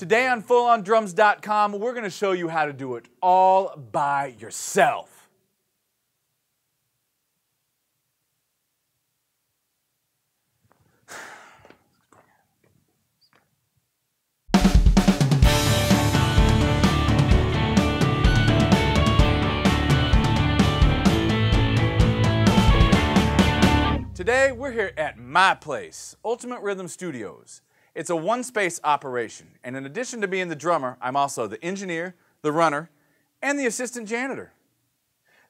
Today on FullOnDrums.com, we're going to show you how to do it all by yourself. Today, we're here at my place, Ultimate Rhythm Studios. It's a one-space operation, and in addition to being the drummer, I'm also the engineer, the runner, and the assistant janitor.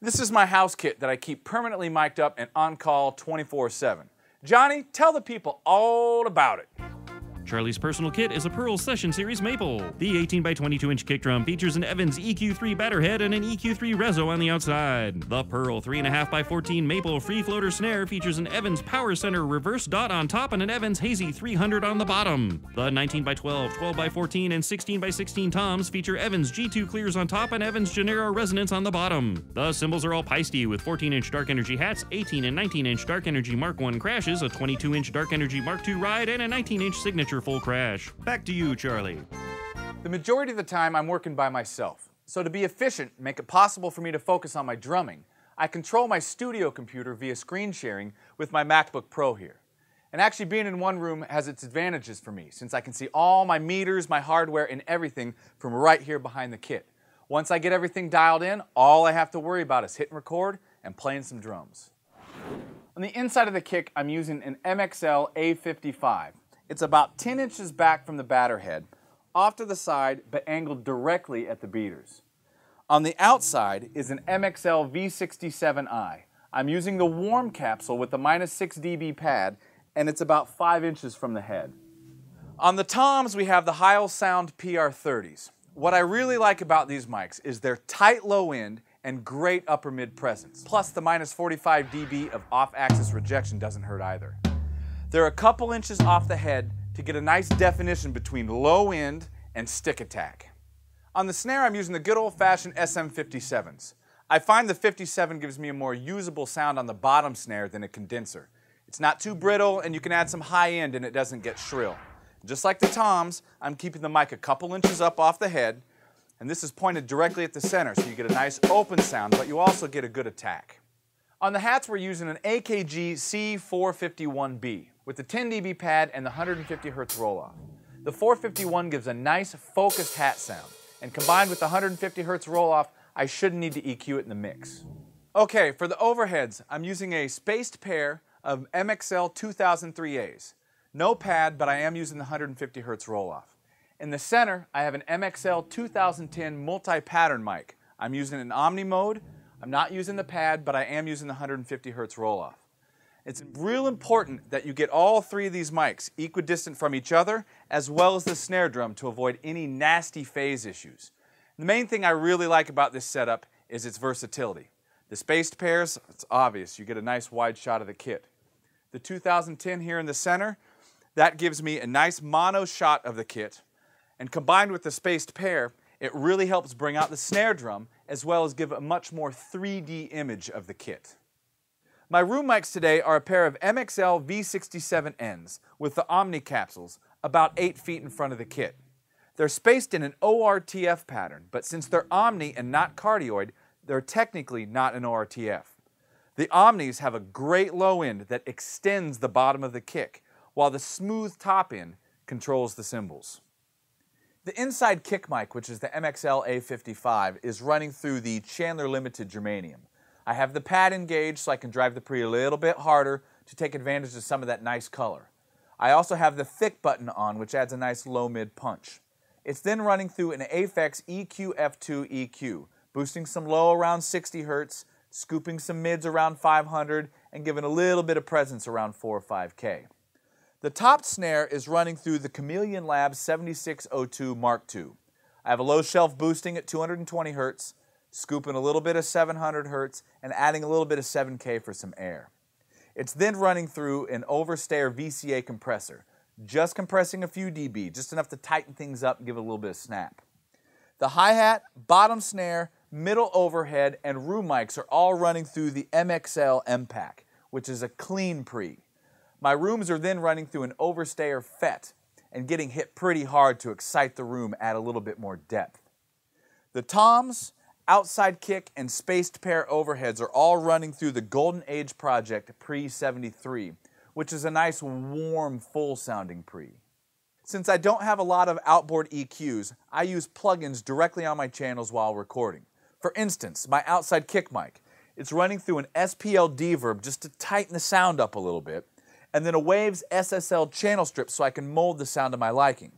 This is my house kit that I keep permanently mic'd up and on call 24/7. Johnny, tell the people all about it. Charlie's personal kit is a Pearl Session Series Maple. The 18 by 22-inch kick drum features an Evans EQ3 batter head and an EQ3 reso on the outside. The Pearl 3.5 by 14 Maple free floater snare features an Evans Power Center reverse dot on top and an Evans Hazy 300 on the bottom. The 19 by 12, 12 by 14, and 16 by 16 toms feature Evans G2 clears on top and Evans Gennaro resonance on the bottom. The cymbals are all Peisty with 14-inch Dark Energy hats, 18 and 19-inch Dark Energy Mark I crashes, a 22-inch Dark Energy Mark II ride, and a 19-inch Signature full crash. Back to you, Charlie. The majority of the time I'm working by myself. So to be efficient and make it possible for me to focus on my drumming, I control my studio computer via screen sharing with my MacBook Pro here. And actually being in one room has its advantages for me, since I can see all my meters, my hardware, and everything from right here behind the kit. Once I get everything dialed in, all I have to worry about is hitting record and playing some drums. On the inside of the kick, I'm using an MXL A55. It's about 10 inches back from the batter head, off to the side, but angled directly at the beaters. On the outside is an MXL V67i. I'm using the warm capsule with the -6 dB pad, and it's about 5 inches from the head. On the toms, we have the Heil Sound PR30s. What I really like about these mics is their tight low end and great upper mid presence. Plus, the -45 dB of off-axis rejection doesn't hurt either. They're a couple inches off the head to get a nice definition between low end and stick attack. On the snare, I'm using the good old-fashioned SM57s. I find the 57 gives me a more usable sound on the bottom snare than a condenser. It's not too brittle, and you can add some high end and it doesn't get shrill. Just like the toms, I'm keeping the mic a couple inches up off the head, and this is pointed directly at the center, so you get a nice open sound, but you also get a good attack. On the hats, we're using an AKG C451B with the 10 dB pad and the 150 Hz roll-off. The 451 gives a nice focused hat sound, and combined with the 150 Hz roll-off, I shouldn't need to EQ it in the mix. Okay, for the overheads, I'm using a spaced pair of MXL 2003As. No pad, but I am using the 150 Hz roll-off. In the center, I have an MXL 2010 multi-pattern mic. I'm using it in Omni mode. I'm not using the pad, but I am using the 150 Hz roll-off. It's real important that you get all three of these mics equidistant from each other, as well as the snare drum, to avoid any nasty phase issues. The main thing I really like about this setup is its versatility. The spaced pairs, it's obvious, you get a nice wide shot of the kit. The 2010 here in the center, that gives me a nice mono shot of the kit, and combined with the spaced pair, it really helps bring out the snare drum, as well as give a much more 3D image of the kit. My room mics today are a pair of MXL V67Ns with the Omni capsules about 8 feet in front of the kit. They're spaced in an ORTF pattern, but since they're Omni and not cardioid, they're technically not an ORTF. The Omnis have a great low end that extends the bottom of the kick, while the smooth top end controls the cymbals. The inside kick mic, which is the MXL A55, is running through the Chandler Limited Germanium. I have the pad engaged so I can drive the pre a little bit harder to take advantage of some of that nice color. I also have the thick button on, which adds a nice low-mid punch. It's then running through an Aphex EQ-F2 EQ, boosting some low around 60 Hz, scooping some mids around 500, and giving a little bit of presence around 4 or 5K. The top snare is running through the Chameleon Lab 7602 Mark II. I have a low shelf boosting at 220 Hz, scooping a little bit of 700 Hz, and adding a little bit of 7K for some air. It's then running through an overstayer VCA compressor, just compressing a few dB, just enough to tighten things up and give it a little bit of snap. The hi-hat, bottom snare, middle overhead, and room mics are all running through the MXL MPAC, which is a clean pre. My rooms are then running through an overstayer FET, and getting hit pretty hard to excite the room, add a little bit more depth. The toms, outside kick, and spaced pair overheads are all running through the Golden Age Project Pre-73, which is a nice, warm, full-sounding pre. Since I don't have a lot of outboard EQs, I use plugins directly on my channels while recording. For instance, my outside kick mic. It's running through an SPL Deverb just to tighten the sound up a little bit, and then a Waves SSL channel strip so I can mold the sound to my liking.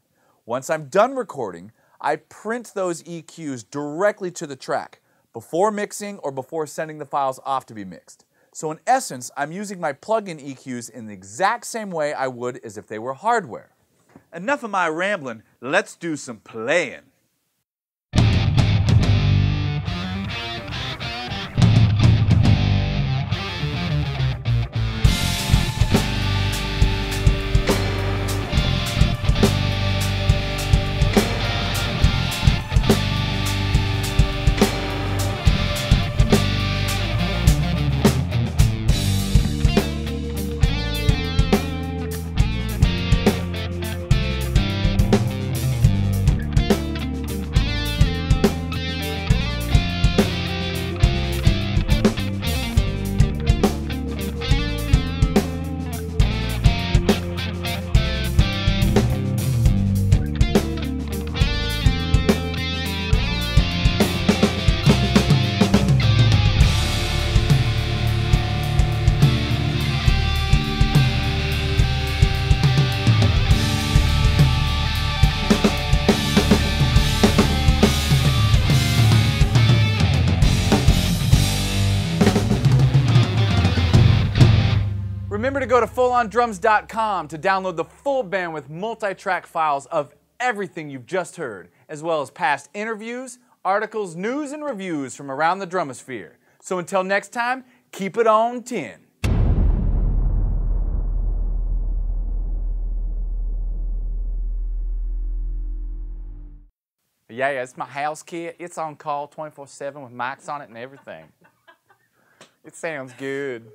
Once I'm done recording, I print those EQs directly to the track, before mixing or before sending the files off to be mixed. So in essence, I'm using my plug-in EQs in the exact same way I would as if they were hardware. Enough of my rambling, let's do some playing. Remember to go to fullondrums.com to download the full bandwidth multi-track files of everything you've just heard, as well as past interviews, articles, news, and reviews from around the drumosphere. So until next time, keep it on 10. Yeah, it's my house kit. It's on call 24/7 with mics on it and everything. It sounds good.